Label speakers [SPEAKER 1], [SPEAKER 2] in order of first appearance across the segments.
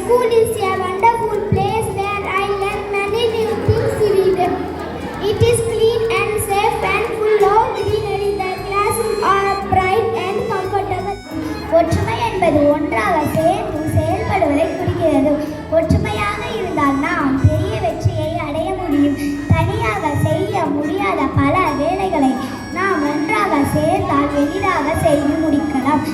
[SPEAKER 1] school is a wonderful place where I learn many new things every day. It is clean and safe and full of greenery. The classes are bright and comfortable. ஒற்றுமை என்பது ஒன்றாக சேர்ந்து செயல்படுவதை குறிக்கிறது. ஒற்றுமையாக இருந்தால் நாம் பெரிய வெற்றியை அடைய முடியும். தனியாக செய்ய முடியாத பல வேலைகளை நாம் ஒன்றாக சேர்ந்தால் எளிதாக செய்து முடிக்கலாம்.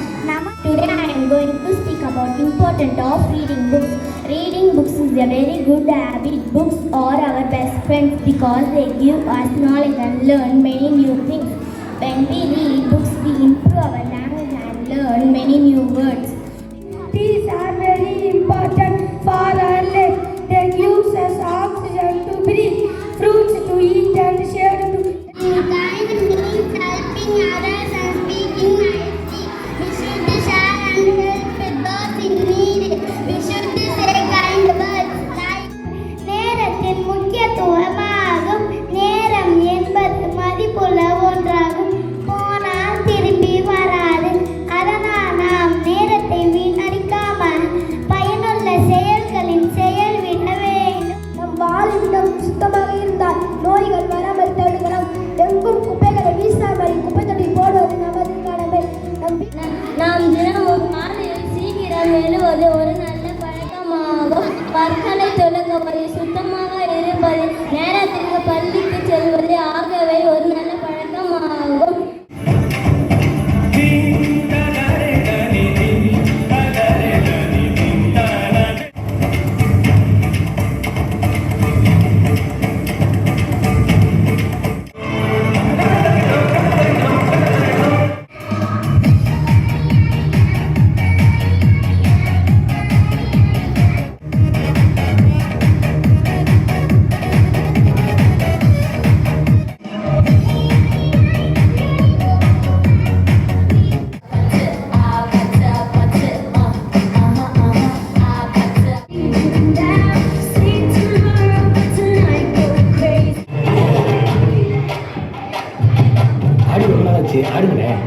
[SPEAKER 1] Today I am going to speak about importance of reading books. Reading books is a very good habit. Books are our best friends because they give us knowledge and learn many new things. When we read books, we improve our language and learn many new words.
[SPEAKER 2] Trees are very important for our life. They give us oxygen to breathe, fruits to eat and shade to
[SPEAKER 1] Kind means helping others and speaking nicely. We should share and help with those in need. We should say kind words like நேரத்தின் முக்கியத்துவமாகும். நேரம் என்பது மதிப்புள்ள ஒன்றாகும். போனால் திரும்பி வராது. அதனால் நாம் நேரத்தை வீணடிக்காமல் பயனுள்ள செயல்களின் செயல்விட வேண்டும்.
[SPEAKER 2] நம் வாழ்விடம் சுத்தமாக இருந்தால் நோய்கள் வராமல் தடுக்கலாம். எங்கும் குப்பைகளை வீசாமல் குப்பை தொட்டி போடுவது நமது கடமை.
[SPEAKER 3] நாம் தினமும் காலையில் சீக்கிரம் எழுவது ஒரு நல்ல பழக்கமாகும். பற்களை தொழுகுவது, சுத்தமாக இருப்பது, நேரத்திற்கு பள்ளிக்கு செல்வது ஆகியவை ஒரு நல்ல பழக்கமாகும்.
[SPEAKER 4] ஆடுங்களேன்